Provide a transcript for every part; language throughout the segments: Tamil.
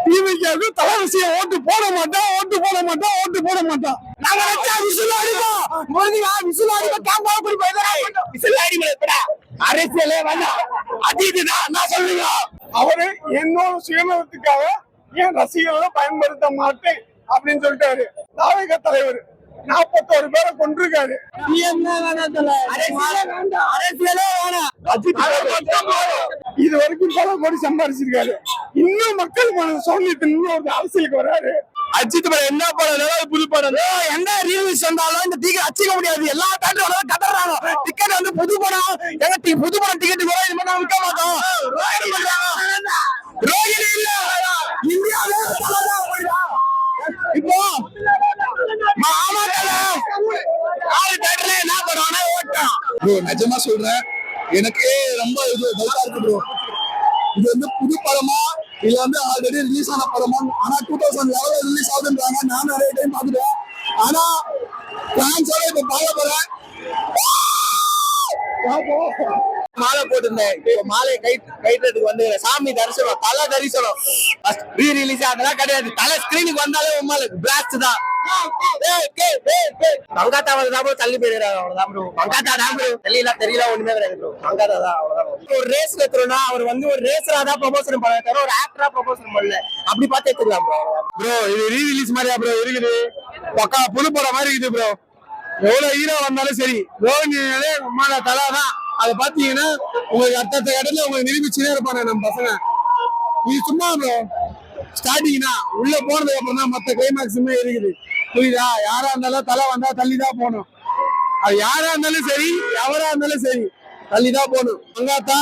திமுகவுக்கு தலைவசியம் ஓட்டு போட மாட்டோம், ஓட்டு போட மாட்டோம், ஓட்டு போட மாட்டோம். நாங்க விசில் அடிப்போம், விசில் அடிப்போம், கேம்பாவை போய் விசில் அடிப்படா. அரசியலே வேண்டாம், அதிதான் நான் சொல்லுங்க. அவரு என்னோட சுயநலத்துக்காக என் ரசிகர்களை பயன்படுத்த மாட்டேன் அப்படின்னு சொல்லிட்டாரு. தாவேக தலைவர் 41 பேரை கொண்டிருக்காரு. இது வரைக்கும் பல கோடி சம்பாதிச்சிருக்காரு. இன்னும் மக்கள் சௌரியத்தின் இன்னும் அரசியலுக்கு வராரு. அஜித் படம் என்ன படம், புது படம், எந்த ரீல்ஸ் வந்தாலும் இந்த டிக்கெட் அச்சிக்க முடியாது. எல்லா தேட்டரும் கட்டுறாங்க. டிக்கெட் வந்து புது படம், எங்க புது படம் டிக்கெட் கூட இது பண்ண விற்க மாட்டோம். ரோகிணி இல்ல இந்தியாவிலே இப்போ நிஜமா சொல்றேன், எனக்கு ரொம்ப இது டவுட்டா இருக்கு ப்ரோ. இது வந்து புது படமா இல்ல வந்து ஆல்ரெடி ரிலீஸ் ஆன படமா? ஆனா 2011 ரிலீஸ் ஆகுதுன்றாங்க. நான் நிறைய டைம் பாத்துட்டேன். ஆனா பிரான்ஸோட இப்ப பார்க்க போறேன். மாலை போட்டிருந்தேன், மாலை கைட்டுறதுக்கு வந்து சாமி தரிசனம், தலை தரிசனம். ரீ ரிலீஸ் அதெல்லாம் கிடையாது. தலை ஸ்கிரீனுக்கு வந்தாலே உண்மை பிளாஸ்ட் தான். தள்ளி போயிடுறாரு, அவ்வளவுதான் ப்ரோ. மங்காத்தா தான் ப்ரோ, தெரியல ஒண்ணுமே கிடையாது ப்ரோ. மங்காத்தா தான், அவ்வளவுதான். ஒரு ரேஸ் எடுத்துறோம்னா அவர் வந்து ஒரு ரேசரா தான் ப்ரொமோஷன் பண்ண, ஒரு ஆக்டரா ப்ரொமோஷன் பண்ணல. அப்படி பார்த்து எடுத்துக்கலாம் ப்ரோ. ப்ரோ இது ரீ ரிலீஸ் மாதிரியா ப்ரோ இருக்குது? பக்கா புது படம் மாதிரி இருக்குது ப்ரோ. எவ்வளவு ஹீரோ வந்தாலும் சரி, ரோஹிணியாலே உமால தலா தான். அதை பாத்தீங்கன்னா உங்களுக்கு அடுத்த இடத்துல உங்களுக்கு நிரூபிச்சுனே இருப்பாங்க நம்ம பசங்க. இது சும்மா ப்ரோ ஸ்டார்டிங்னா உள்ள போனதுக்கு அப்புறம் தான் மத்த கிளைமேக்ஸுமே இருக்குது. புரியுதா? யாரா இருந்தாலும் தலை வந்தா தள்ளிதான் போகணும். அது யாரா இருந்தாலும் சரி, எவரா இருந்தாலும் சரி, தள்ளிதான் போகணும். மங்காத்தா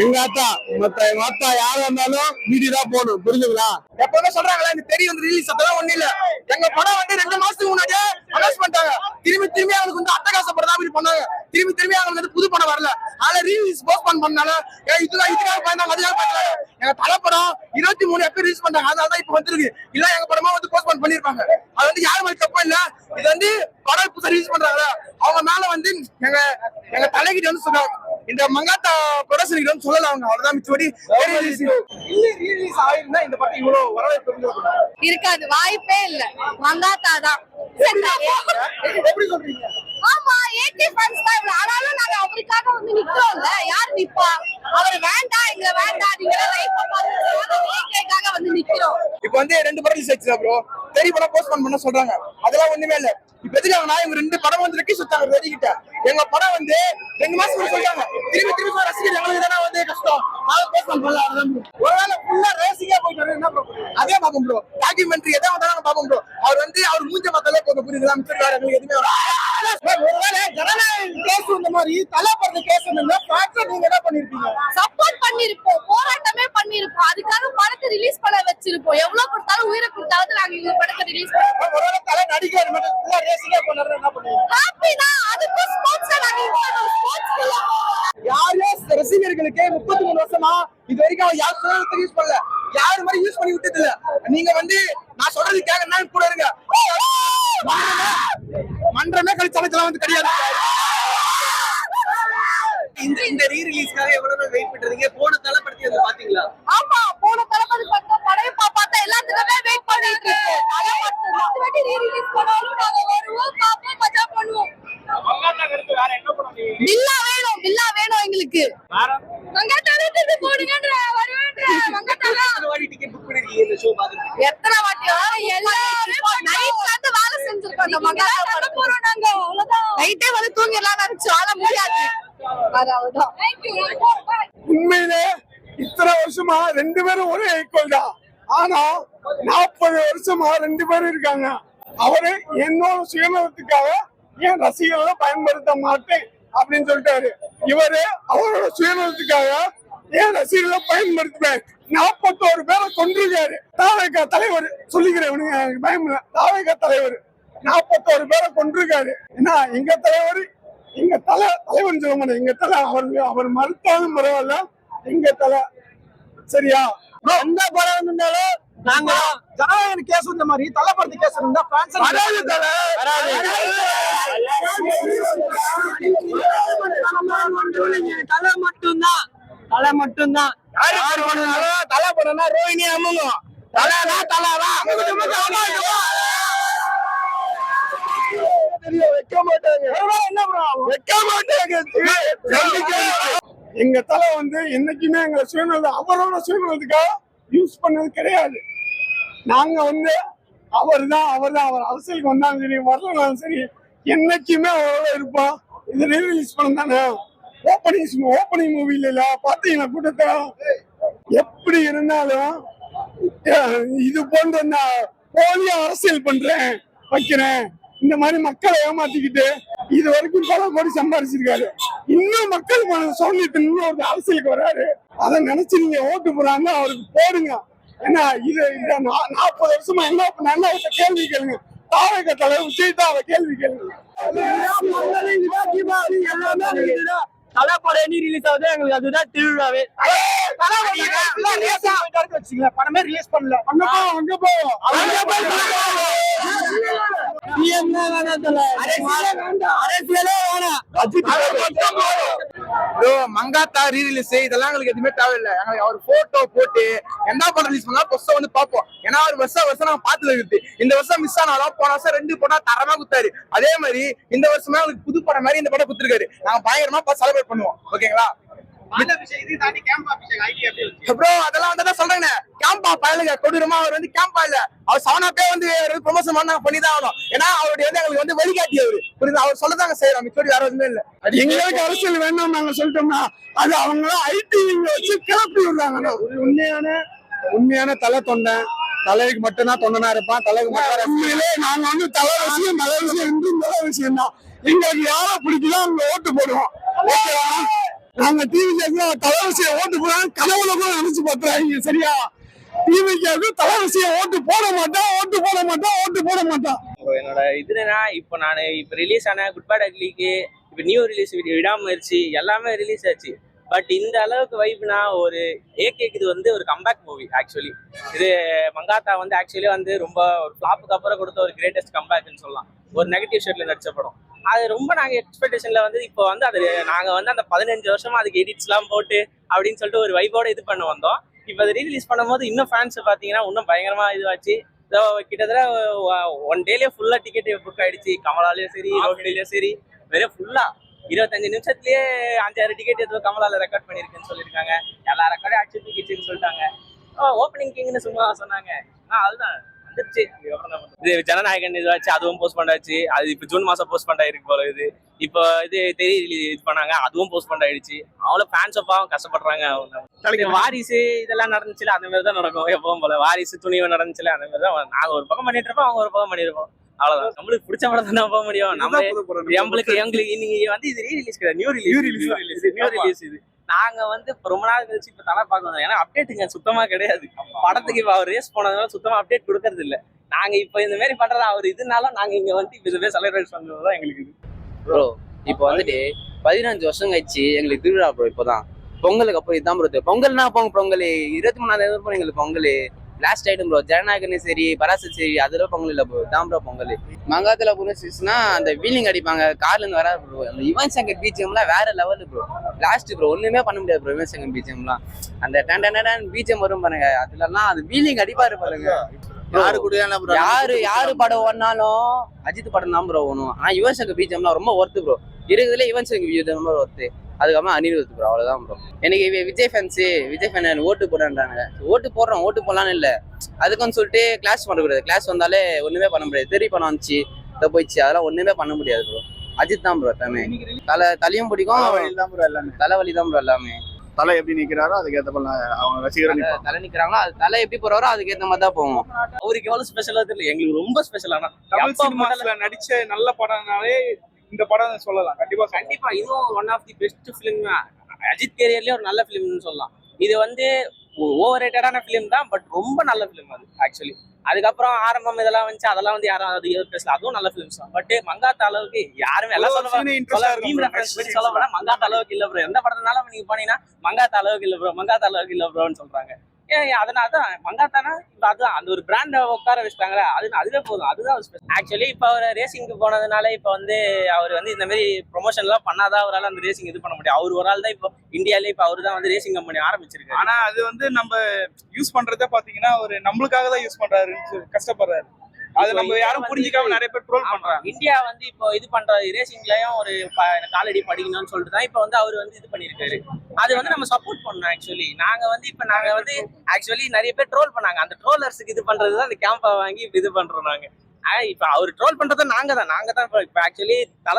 எங்க ஆத்தா, மத்த எங்க ஆத்தா யாரா இருந்தாலும் வீட்டுதான் போகணும். புரிஞ்சுங்களா? எப்பவுமே சொல்றாங்களா, இந்த தெரிய வந்து ரிலீஸ் அதெல்லாம் ஒண்ணு இல்ல. எங்க படம் வந்து 2 மாசத்துக்கு முன்னாடியே அனௌன்ஸ் பண்ணிட்டாங்க. திரும்பி அவங்களுக்கு வந்து அட்டகாசப்படதான் அப்படி பண்ணாங்க. திரும்பி அவங்களுக்கு வந்து புது படம் வரல. ஆனா ரீலீஸ் போஸ்ட்போன் பண்ணால இதுக்காக பயந்தாங்க, அதுக்காக பயந்தாங்க. எங்க தலை படம் 23 எப்ப ரிலீஸ் பண்ணாங்க, அதனாலதான் இப்ப வந்துருக்கு. இல்ல எங்க படமா வந்து போஸ்ட்போன் பண்ணிருப்பாங்க. அது வந்து யாரு மாதிரி தப்பு இல்ல. இது வந்து படம் இப்ப ரிலீஸ் பண்றாங்க, அவங்க மேல வந்து எங்க தலைகிட்ட வந்து சொன்னாங்க. இந்த மங்காத்தா ப்ரொடக்ஷன் சொல்லல அவங்க, அவ்வளவுதான். மிச்சபடி ரீலீஸ் ஆயிருந்தா இந்த படம் இவ்வளவு வரவேற்பு இருக்காது, வாய்ப்பே இல்ல. மங்காத்தா தான். எப்படி சொல்றீங்க? ஆமா, ஏகே ஃபேன்ஸ் தான் இவ்வளவு. ஆனாலும் நாங்க அவருக்காக வந்து நிக்கிறோம்ல. யார் நிப்பா? அவர் வேண்டாம், இங்க வேண்டாம், நீங்க லைஃப் பாத்துட்டு ஏகேக்காக வந்து நிக்கிறோம். இப்போ வந்து 2 படம் ரிலீஸ் ஆயிடுச்சு ப்ரோ. தெரிய படம் போஸ்ட்போன் பண்ண சொல்றாங்க, அதெல்லாம் ஒண்ணுமே இல்ல. இப்ப எதுக்காகனா இவங்க 2 படம் வந்து ரெக்கி சுத்தாங்க ரெடிக்கிட்ட. எங்க படம் வந்து 2 மாசம் சொல்றாங்க. திரும்பி ரசிகர் எங்களுக்கு தானே வந்து கஷ்டம். அதை போஸ்ட்போன் பண்ணலாம். ஒருவேளை ஃபுல்லா ரேசிங்கா போயிட்டு என்ன ப்ரோ? அதே பாப்போம் ப்ரோ. டாக்குமெண்ட்ரி எதை வந்தாலும் பாப்போம் ப்ரோ. அவர் வந்து அவர் மூஞ்ச பார்த்தாலே போதும், புரியுதா? மிச்சம் வேற எங்களுக்கு எதுவுமே ஒருவேளை ஜனநாயக கேஸ் இந்த மாதிரி தலைப்பறந்த கேஸ் நீங்க என்ன பண்ணிருப்பீங்க? சப்போர்ட் பண்ணிருப்போம், போராட்டமே பண்ணிருப்போம். அதுக்காக படத்தை ரிலீஸ் பண்ண வச்சிருப்போம். எவ்வளவு கொடுத்தாலும் உயிரை கொடுத்தாலும் நாங்க இந்த படத்தை ரிலீஸ் பண்ணுவோம். ஒருவேளை தலை நடிகர் மட்டும் ஃபுல்லா ரேசிங்கா பண்ணாரு என்ன பண்ணுவீங்க? ஹாப்பி தான். அதுக்கு ஸ்போர்ட்ஸ் நாங்க ஸ்போர்ட்ஸ் யாரே ரசிகர்களுக்கு 33 வருஷமா இது வரைக்கும் யாரும் யூஸ் பண்ணல. யாரு மாதிரி யூஸ் பண்ணி விட்டது இல்ல. நீங்க வந்து நான் சொல்றது கேட்க கூட இருங்க. மன்றமே கழிச்சாலத்துல வந்து கிடையாது. இந்த ரீ ரிலீஸ்க்காக எவ்வளவு வெயிட் பண்றீங்க? போன தளபதி வந்து பாத்தீங்களா? ஆமா, போன தளபதி பார்த்தா படையை பார்த்தா எல்லாத்துக்குமே வெயிட் பண்ணிட்டு இருக்கோம். தலை மட்டும் தான் ரீ ரிலீஸ் பண்ணாலும் நாங்க வருவோம், பாப்போம், மஜா பண்ணுவோம். மங்காத்தா கருத்து வேற என்ன பண்ணுவீங்க? பில்லா வேணும் எங்களுக்கு. மங்காத்தா எடுத்து போடுங்கன்ற வருவேன்ற. மங்காத்தா எத்தனை வாட்டி டிக்கெட் புக் பண்ணிருக்கீங்க இந்த ஷோ பாக்குறதுக்கு? எத்தனை வாட்டி? எல்லாரும் நைட்ல இருந்து வேலை செஞ்சிருக்கோம். அந்த மங்காத்தா பண்ண போறோம் நாங்க, அவ்வளவுதான். நைட்டே வந்து தூங்கிடலாம் நினைச்சோம், ஆனா முடியாது. அவ்வளவுதான். உண்மையிலே இத்தனை வருஷமா 2 பேரும் ஒரே ஈக்குவல் தான். ஆனா 40 வருஷமா 2 பேரும் இருக்காங்க. அவரு என்னோட சுயநலத்துக்காக என் ரசிகர்களை பயன்படுத்த மாட்டேன் அப்படின்னு சொல்லிட்டாரு. இவரு அவரோட சுயநலத்துக்காக என் ரசிகர்களை பயன்படுத்துவேன். 41 பேரை கொண்டிருக்காரு. தாவேக தலைவர் சொல்லிக்கிறேன், பயம் இல்ல. தாவேக தலைவர் 41 பேரை கொண்டிருக்காரு. ஏன்னா எங்க தலைவர், எங்க தலைவன் சொல்ல மாட்டேன், எங்க தலை. அவர் மறுத்தாலும் பரவாயில்ல, எங்க தலை. சரியா? எந்த படம் இருந்தாலும் நாங்க ஜனநாயக கேஸ் இந்த மாதிரி தலைப்பறந்து கேஸ் இருந்தா தலை மட்டும்தான். தலை படம்னா ரோஹிணி அம்மங்கும். எங்க தலை வந்து என்னைக்குமே எங்க சுயநலம் அவரோட சுயநலத்துக்காக யூஸ் பண்ணது கிடையாது. நாங்க வந்து அவர் அரசியலுக்கு வந்தாலும் சரி வரலனாலும் சரி என்னைக்குமே அவரோட இருப்போம். இது ரீரிலீஸ் பண்ண தானே ஓப்பனிங் மூவில பாத்தீங்கன்னா கூட்டத்தை எப்படி இருந்தாலும் இது போன்ற போலியா அரசியல் பண்றேன் வைக்கிறேன் இந்த மாதிரி மக்களை ஏமாத்திக்கிட்டு இது வரைக்கும் பல கோடி சம்பாதிச்சிருக்காரு. இன்னும் மக்கள் சொல்லிட்டு இன்னும் ஒரு அரசியலுக்கு வராரு. அதை நினைச்சு நீங்க ஓட்டு போறாங்க அவருக்கு போடுங்க. ஏன்னா இது 40 வருஷமா என்ன கேள்வி கேளுங்க. தாவக தலைவர் விஜய் தான் கேள்வி கேளுங்க. தலைப்படம் ரிலீஸ் ஆகுது எங்களுக்கு அதுதான் திருவிழாவே. படமே ரிலீஸ் பண்ணல. அங்க போவோம் மங்காத்தா ரீரிலீஸ் இதெல்லாம் எங்களுக்கு எதுவுமே தேவையில்லை. எங்களுக்கு அவர் போட்டோ போட்டு என்ன படம் ரிலீஸ் பண்ணா ஃபர்ஸ்ட் வந்து பாப்போம். ஏன்னா அவர் வருஷம் நாங்க பாத்துட்டு இருக்கு. இந்த வருஷம் மிஸ் ஆனாலும் போன வருஷம் 2 படம் தரமா குத்தாரு. அதே மாதிரி இந்த வருஷமே அவங்களுக்கு புது படம் மாதிரி இந்த படம் குத்துருக்காரு. நாங்க பயங்கரமா செலிப்ரேட் பண்ணுவோம். ஓகேங்களா? ப்ரோ அதெல்லாம் வந்து சொல்றேங்க. கேம்பா பயலுங்க கொடூரமா அவர் வந்து கேம்பா இல்ல, அவர் சவனாப்பே வந்து ப்ரொமோஷன் பண்ணிதான் ஆகணும். ஏன்னா அவருடைய வந்து எங்களுக்கு வந்து வழிகாட்டி அவரு புரியுது. அவர் சொல்லதாங்க செய்யறோம், மிச்சோடி வேற எதுவுமே இல்ல. எங்களுக்கு அரசியல் வேணும் நாங்க சொல்லிட்டோம்னா அது அவங்க ஐடி வச்சு கிளப்பி விடுறாங்க. உண்மையான தலை தொண்டை தலைக்கு மட்டும்தான் தொண்டனா இருப்பான். தலைக்கு மட்டும் உண்மையிலே நாங்க வந்து தலை விஷயம் நல்ல விஷயம் தான். எங்களுக்கு யாரா பிடிக்குதோ அவங்க ஓட்டு போடுவோம். நாங்க டிவி தலைவசியம் ஓட்டு போடுறாங்க கனவுல கூட நினைச்சு பாத்துறாங்க. சரியா? டிவிக்கு தலைவசியம் ஓட்டு போட மாட்டோம். என்னோட இதுனா இப்போ நான் ரிலீஸ் ஆன குட் பேட் அக்லிக்கு இப்போ நியூ ரிலீஸ் விடாமுயற்சி எல்லாமே ரிலீஸ் ஆச்சு. பட் இந்த அளவுக்கு வைப்னா ஒரு ஏகேக்கு இது வந்து ஒரு கம்பேக் மூவி. ஆக்சுவலி இது மங்காத்தா வந்து ஆக்சுவலி வந்து ரொம்ப ஒரு ஃபிளாப்புக்கு அப்புறம் கொடுத்த ஒரு கிரேட்டஸ்ட் கம்பேக்னு சொல்லலாம். ஒரு நெகட்டிவ் ஷேட்ல நடிச்ச படம் அது ரொம்ப நாங்கள் எக்ஸ்பெக்டேஷன்ல வந்து இப்போ வந்து அது நாங்கள் வந்து அந்த 15 வருஷமா அதுக்கு எடிட்ஸ்லாம் போட்டு அப்படின்னு சொல்லிட்டு ஒரு வைபோட இது பண்ண வந்தோம். இப்போ அதை ரீரிலீஸ் பண்ணும்போது இன்னும் ஃபேன்ஸ் பார்த்தீங்கன்னா இன்னும் பயங்கரமா இதுவாச்சு. கிட்டத்தட்ட 1 டேலயே ஃபுல்லா டிக்கெட் புக் ஆயிடுச்சு. கமலாலையும் சரி ரோஹிணிலையும் சரி வெறும் ஃபுல்லா 25 நிமிஷத்துலயே 5-6 டிக்கெட் எதுவும் கமலால ரெக்கார்ட் பண்ணிருக்குன்னு சொல்லியிருக்காங்க. எல்லா ரெக்கார்டும் ஆக்சுவலி டிக்கெட்ஸ்ன்னு சொல்லிட்டாங்க. ஓப்பனிங் கிங்னு சும்மா சொன்னாங்க. அதுதான் வந்துருச்சு. இது ஜனநாயகன் இதுவாச்சு, அதுவும் போஸ்ட் பண்ணாச்சு. அது இப்போ ஜூன் மாசம் போஸ்ட் பண்ண இருக்கு போல. இது இப்போ இது இது பண்ணாங்க, அதுவும் போஸ்ட் பண்ண ஆயிடுச்சு. அவ்வளவு ஃபேன்ஸ் பாவம் கஷ்டப்படுறாங்க. அவங்க வாரிசு இதெல்லாம் நடந்துச்சுல அந்த மாதிரி தான் நடக்கும் எப்பவும் போல. வாரிசு துணிவு நடந்துச்சுல அந்த மாதிரி தான். நாங்க ஒரு பக்கம் பண்ணிட்டு இருப்போம், அவங்க ஒரு பக்கம் பண்ணிருப்போம். அவ்வளவுதான். நம்மளுக்கு பிடிச்ச படம் தான் போக முடியும். எங்களுக்கு இன்னைக்கு வந்து இது ரீரிலீஸ் கிடையாது, நியூ ரிலீஸ். இது நாங்க வந்து ரொம்ப நாள் கழிச்சு இப்ப தலை பார்க்க வந்தோம். ஏன்னா அப்டேட்டுங்க சுத்தமா கிடையாது படத்துக்கு. இப்ப அவர் ரேஸ் போனதுனால சுத்தமா அப்டேட் கொடுக்கறது இல்ல. நாங்க இப்ப இந்த மாதிரி பண்றதா அவர் இதுனால நாங்க இங்க வந்து இதுவே செலிப்ரேட் பண்றதுதான் எங்களுக்கு இது. ப்ரோ இப்போ வந்துட்டு 15 வருஷம் கழிச்சு எங்களுக்கு திருவிழா ப்ரோ. இப்போதான் பொங்கலுக்கு அப்புறம் இதுதான் ப்ரோ. பொங்கல்னா பொங்கல் 23 எங்களுக்கு பொங்கல் லாஸ்ட் ஐட்டம் ப்ரோ. ஜனநாயகனும் சரி பராசரி சரி அதுல பொங்கல் இல்ல ப்ரோ. இதான் ப்ரோ பொங்கல். மங்காத்துல புரிச்சுன்னா அந்த வீலிங் அடிப்பாங்க கார்ல இருந்து வராது ப்ரோ. அந்த யுவன் சங்கர் பிஜிஎம்லாம் வேற லெவல் ப்ரோ. லாஸ்ட் ப்ரோ ஒண்ணுமே பண்ண முடியாது ப்ரோ. யுவன் சங்கர் பிஜிஎம்லாம் அந்த டன் பிஜிஎம் வரும் பாருங்க. அதுலலாம் அது வீலிங் அடிப்பாரு பாருங்க. யாரு படம் ஓடினாலும் அஜித் படம் தான் ப்ரோ ஓணும். ஆனா யுவன் சங்கர் பிஜிஎம்லாம் ரொம்ப ஒர்த்து ப்ரோ. இருக்குதுல யுவன் சங்கர் பிஜிஎம் ரொம்ப ஒர்த்து. அதுக்கப்புறம் அனிருத் ப்ரோ. அவ்வளவுதான் ப்ரோ. எனக்கு விஜய் ஃபேன் ஓட்டு போடுறாங்க. ஓட்டு போடலான்னு இல்ல, அதுக்குன்னு சொல்லிட்டு கிளாஸ் பண்ணக்கூடாது. கிளாஸ் வந்தாலே ஒண்ணுமே பண்ண முடியாது. தெரிய பணம் வந்துச்சு இதை போயிடுச்சு அதெல்லாம் ஒண்ணுமே பண்ண முடியாது ப்ரோ. அஜித் தான் ப்ரோ எல்லாமே. தலையும் பிடிக்கும், தலைவலி தான் ப்ரோ எல்லாமே. தலை எப்படி நிக்கிறாரோ அதுக்கேற்ற அவங்க ரசிகர்கள் தலை நிக்கிறாங்களோ அது தலை எப்படி போறாரோ அதுக்கேற்ற மாதிரி தான் போவோம். அவருக்கு எவ்வளவு ஸ்பெஷலா தெரியல, எங்களுக்கு ரொம்ப ஸ்பெஷல். ஆனா தமிழ் சினிமால நடிச்ச நல்ல படம்னாலே இந்த படம் சொல்லலாம். கண்டிப்பா இதுவும் one of the best film. Ajith கேரியர்லயே ஒரு நல்ல பிலிம்னு சொல்லலாம். இது வந்து ஓவர் ரேட்டடான பிலிம் தான், பட் ரொம்ப நல்ல பிலிம் அது ஆக்சுவலி. அதுக்கப்புறம் ஆரம்பம் இதெல்லாம் வந்துச்சு, அதெல்லாம் வந்து யாரும் அது பேசல. அதுவும் நல்ல பிலிம்ஸ் தான். பட் மங்காத்த அளவுக்கு யாருமே எல்லாம் சொல்ல மங்காத்த அளவுக்கு இல்ல ப்ரோ. எந்த படத்தினாலும் நீங்க போனீங்கன்னா மங்காத்த அளவுக்கு இல்ல ப்ரோன்னு சொல்றாங்க. ஏன் அதனால தான் மங்காத்தானா இப்போ அதுதான் அந்த ஒரு பிராண்டை உட்கார வச்சுட்டாங்களே அதுவே போதும். அதுதான் ஆக்சுவலி இப்போ அவர் ரேசிங்க்கு போனதுனால இப்போ வந்து அவர் வந்து இந்த மாதிரி ப்ரொமோஷன்லாம் பண்ணாதான் அவரால் அந்த ரேசிங் இது பண்ண முடியும். அவர் ஒரு ஆள் தான் இப்போ இந்தியாவிலே இப்போ அவர் தான் வந்து ரேசிங் கம்பெனி ஆரம்பிச்சிருக்காரு. ஆனா அது வந்து நம்ம யூஸ் பண்றதே பாத்தீங்கன்னா ஒரு நம்மளுக்காக தான் யூஸ் பண்றாருன்னு கஷ்டப்படுறாரு. அது நம்ம யாரும் புரிஞ்சுக்காம நிறைய பேர் ட்ரோல் பண்றாங்க. இந்தியா வந்து இப்போ இது பண்ற ரேசிங்லயும் ஒரு காலடி படிக்கணும்னு சொல்லிட்டு தான் இப்போ வந்து அவர் வந்து இது பண்ணிருக்காரு. அது வந்து நம்ம சப்போர்ட் பண்ணோம். ஆக்சுவலி நாங்க வந்து ஆக்சுவலி நிறைய பேர் ட்ரோல் பண்ணாங்க. அந்த ட்ரோலர்ஸுக்கு இது பண்றதுதான் அந்த கேம்பை வாங்கி இது பண்றோம் நாங்க. இப்ப அவர் ட்ரோல் பண்றதை நாங்க தான் இப்ப ஆக்சுவலி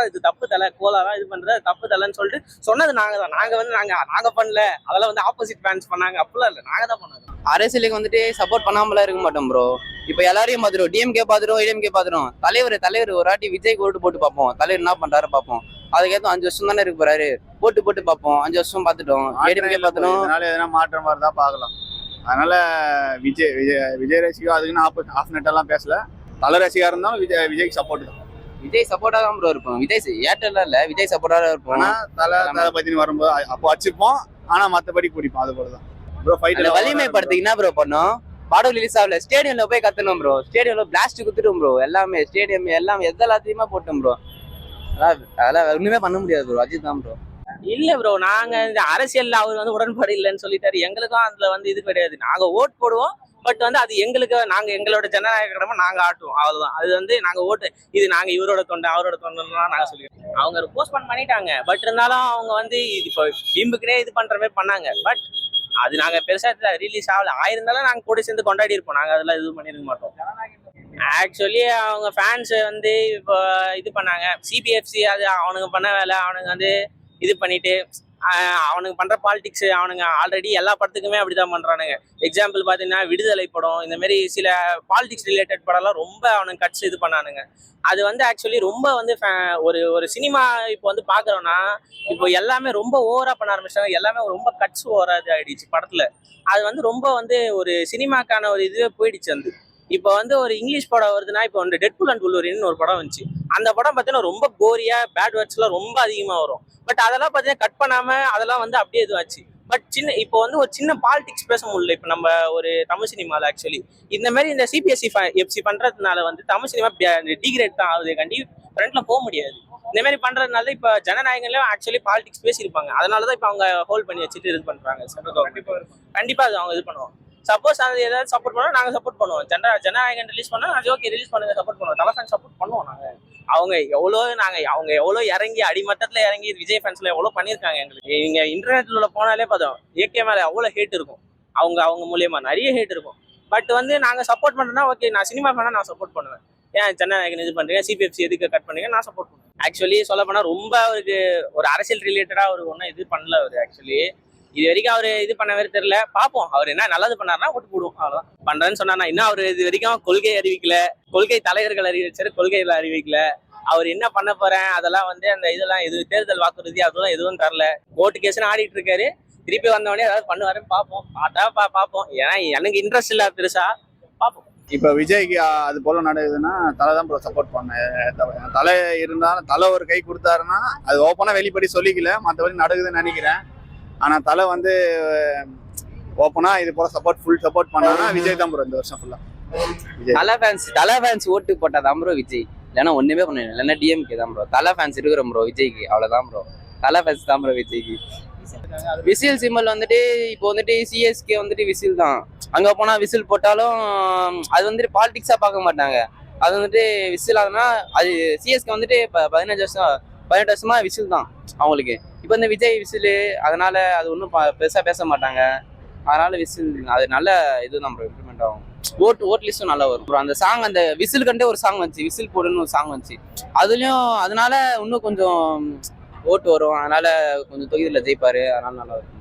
இது தப்பு தலை கோலாதான் இது பண்றது தப்பு தலைன்னு சொல்லிட்டு சொன்னது நாங்க பண்ணல. அதெல்லாம் வந்து ஆப்போசிட் ஃபேன்ஸ் பண்ணாங்க. அப்படிலாம் இல்ல, நாங்க தான் பண்ணோம். அரசியலுக்கு வந்துட்டு சப்போர்ட் பண்ணாமலாம் இருக்க மாட்டோம் ப்ரோ. இப்போ எல்லாரையும் பார்த்துரும், டிஎம்கே பார்த்துரும், ஏடிஎம்கே பார்த்துரும். தலைவர் ஒரு வாட்டி விஜய் போட்டு பார்ப்போம். தலைவர் என்ன பண்றாரு பார்ப்போம். அதுக்கேற்ற 5 வருஷம் தானே இருக்கு போறாரு, போட்டு பார்ப்போம். 5 வருஷம் பார்த்துட்டோம், ஏடிஎம்கே பார்த்துரும். அதனால எதனா மாற்றம் வரதா பார்க்கலாம். அதனால விஜய் ரசிகா அதுக்குன்னு ஆஃப் நெட் எல்லாம் பேசல. தலை ரசிகா இருந்தாலும் விஜய்க்கு சப்போர்ட் தான். விஜய் சப்போர்ட்டா தான் ப்ரோ இருப்போம். விஜய் ஏர்டெல்லாம் இல்ல, விஜய் சப்போர்ட்டா இருப்போம். ஆனா தளபதினு வரும்போது அப்போ வச்சிருப்போம். ஆனா மத்தபடி பிடிப்போம். அது போலதான் ப்ரோ. ஃபைட் வலிமை படத்துக்கு என்ன ப்ரோ பண்ணோம்? படம் ரிலீஸ் ஆகல, ஸ்டேடியம்ல போய் கத்தணும் ப்ரோ. ஸ்டேடியம்ல பிளாஸ்ட் குத்துட்டோம் ப்ரோ. எல்லாமே ஸ்டேடியம் எல்லாமே எல்லாத்தையுமே போட்டோம் ப்ரோ. அதெல்லாம் ஒண்ணுமே பண்ண முடியாது ப்ரோ. அஜித் தான் ப்ரோ. இல்ல ப்ரோ, நாங்க இந்த அரசியல்ல அவர் வந்து உடன்பாடு இல்லைன்னு சொல்லிட்டாரு. எங்களுக்கும் அதுல வந்து இது கிடையாது. நாங்க ஓட் போடுவோம். பட் வந்து அது எங்களோட ஜனநாயக கடமை நாங்க ஆட்டுவோம். அவ்வளவுதான். அது வந்து நாங்க ஓட்டு இது நாங்க இவரோட தொண்டை அவரோட தொண்டைலாம் நாங்க சொல்லிடுவோம். அவங்க போஸ்ட்போன் பண்ணிட்டாங்க. பட் இருந்தாலும் அவங்க வந்து இப்போ வீம்புக்குனே இது பண்ற மாதிரி பண்ணாங்க. பட் அது நாங்க பெருசா ரிலீஸ் ஆகல. ஆயிருந்தாலும் நாங்க கூட சேர்ந்து கொண்டாடி இருப்போம். நாங்க அதெல்லாம் இது பண்ணிருக்க மாட்டோம். ஆக்சுவலி அவங்க ஃபேன்ஸ் வந்து இப்போ இது பண்ணாங்க. சிபிஎஃப்சி அது அவனுங்க பண்ண வேலை. அவனுங்க வந்து இது பண்ணிட்டு அவனுக்கு பண்ற பாலிடிக்ஸ் அவனுங்க ஆல்ரெடி எல்லா படத்துக்குமே அப்படிதான் பண்றானுங்க. எக்ஸாம்பிள் பாத்தீங்கன்னா விடுதலை படம், இந்த மாதிரி சில பாலிடிக்ஸ் ரிலேட்டட் படம்லாம் ரொம்ப அவனுக்கு கட்ஸ் இது பண்ணானுங்க. அது வந்து ஆக்சுவலி ரொம்ப வந்து ஒரு சினிமா இப்போ வந்து பாக்குறோம்னா இப்போ எல்லாமே ரொம்ப ஓவரா பண்ண ஆரம்பிச்சாங்க. எல்லாமே ரொம்ப கட்ஸ் ஓவரா இது ஆயிடுச்சு படத்துல. அது வந்து ரொம்ப வந்து ஒரு சினிமாக்கான ஒரு இதுவே போயிடுச்சு. வந்து இப்போ வந்து ஒரு இங்கிலீஷ் படம் வருதுன்னா இப்போ வந்து டெட்பூல் அண்ட் வுல்வரின்னு ஒரு படம் வந்துச்சு. அந்த படம் பார்த்தீங்கன்னா ரொம்ப கோரியா பேட் வேர்ட்ஸ் எல்லாம் ரொம்ப அதிகமா வரும். பட் அதெல்லாம் பார்த்தீங்கன்னா கட் பண்ணாம அதெல்லாம் வந்து அப்படியே இதுவாச்சு. பட் இப்போ வந்து ஒரு சின்ன பாலிடிக்ஸ் பேச முடியல. இப்போ நம்ம ஒரு தமிழ் சினிமாவில் ஆக்சுவலி இந்த மாதிரி இந்த சிபிஎஸ்சி பண்றதுனால வந்து தமிழ் சினிமா டிகிரேட் தான் ஆகுது. ஃப்ரண்ட்ல போக முடியாது. இந்த மாதிரி பண்றதுனால இப்போ ஜனநாயகம்லயும் ஆக்சுவலி பாலிடிக்ஸ் பேசியிருப்பாங்க. அதனாலதான் இப்போ அவங்க ஹோல்ட் பண்ணி வச்சுட்டு இது பண்றாங்க. கண்டிப்பா அது அவங்க இது பண்ணுவோம். சப்போஸ் அது ஏதாவது சப்போர்ட் பண்ணோம் நாங்க சப்போர்ட் பண்ணுவோம். ஜனநாயகன் ரிலீஸ் பண்ணா அது ஓகே, ரிலீஸ் பண்ணுங்க, சப்போர்ட் பண்ணுவோம். தலை ஃபேன் சப்போர்ட் பண்ணுவோம். அவங்க எவ்வளோ இறங்கி அடிமட்டத்துல இறங்கி விஜய் ஃபேன்ஸ்ல எவ்வளவு பண்ணியிருக்காங்க. எங்களுக்கு நீங்க இன்டர்நெட்ல போனாலே பார்த்தோம் ஏகே மேல அவ்வளவு ஹேட் இருக்கும். அவங்க மூலியமா நிறைய ஹேட் இருக்கும். பட் வந்து நாங்க சப்போர்ட் பண்றோம்னா ஓகே, நான் சினிமா ஃபேனா நான் சப்போர்ட் பண்ணுவேன். ஏன் ஜனநாயகன் இது பண்றீங்க, சிபிஎஃப்சி எதுக்கு கட் பண்ணீங்க, நான் சப்போர்ட் பண்ணுவேன். ஆக்சுவலி சொல்ல போனா ரொம்ப அவருக்கு ஒரு அரசியல் ரிலேட்டடா அவர் ஒன்றும் இது பண்ணல. அவர் ஆக்சுவலி இது வரைக்கும் அவரு இது பண்ணவே தெரியல. பார்ப்போம் அவர் என்ன நல்லது பண்ணாருன்னா ஓட்டு போடுவோம். அவ்வளவுதான். பண்றேன்னு சொன்னா இன்னும் அவர் இது வரைக்கும் கொள்கை அறிவிக்கல. கொள்கை தலைவர்கள் அறிவிச்சாரு, கொள்கைகளை அறிவிக்கல. அவர் என்ன பண்ண போறேன் அதெல்லாம் வந்து அந்த இதெல்லாம் எது தேர்தல் வாக்குறுதி அதெல்லாம் எதுவும் தரல. கோர்ட்டு கேஸ்ன்னு ஆடிட்டு இருக்காரு. திருப்பி வந்தவொடனே ஏதாவது பண்ணுவாருன்னு பார்ப்போம். பார்ப்போம். ஏன்னா எனக்கு இன்ட்ரெஸ்ட் இல்ல பெருசா. பார்ப்போம். இப்ப விஜய்க்கு அது போல நடக்குதுன்னா தலை தான் ப்ரோ சப்போர்ட் பண்ண. தலை இருந்தாலும் தலை ஒரு கை கொடுத்தாருன்னா அது ஓப்பனா வெளிப்படி சொல்லிக்கல. மற்றபடி நடக்குதுன்னு நினைக்கிறேன். ஆனா தலை வந்து ஓப்பனா இது போல ஃபுல் சப்போர்ட் பண்ணானா விஜய் தான் ப்ரோ இந்த வருஷம் ஃபுல்லா. தலை ஃபேன்ஸ் ஓட்டு போட்டாதான் ப்ரோ விஜய். இல்லைன்னா ஒண்ணுமே பண்ண இல்லைன்னா டிஎம்கே தான் ப்ரோ. தலை ஃபேன்ஸ் இருக்கிறோம் ப்ரோ விஜய்க்கு. அவ்வளவுதான் ப்ரோ. தலை ஃபேன்ஸ் தான் ப்ரோ விஜய்க்கு. விசில் சிம்பிள் வந்துட்டு இப்போ வந்துட்டு சிஎஸ்கே வந்துட்டு விசில் தான். அங்க போனா விசில் போட்டாலும் அது வந்துட்டு பாலிடிக்ஸா பார்க்க மாட்டாங்க. அது வந்துட்டு விசில் ஆகுதுன்னா அது சிஎஸ்கே வந்துட்டு 18 வருஷமா விசில் தான் அவங்களுக்கு. இப்போ இந்த விஜய் விசில், அதனால அது ஒன்றும் பெருசா பேச மாட்டாங்க. அதனால விசில் அது நல்ல இதுதான் ப்ரோ இம்ப்ளிமெண்ட் ஆகும். ஓட் லிஸ்டும் நல்லா வரும் ப்ரோ. அந்த சாங் அந்த விசில் கண்டே ஒரு சாங் வந்துச்சு, விசில் போடுன்னு ஒரு சாங் வந்துச்சு. அதுலயும் அதனால இன்னும் கொஞ்சம் ஓட்டு வரும். அதனால கொஞ்சம் தொகுதியில் ஜெயிப்பாரு. அதனால நல்லா வரும்.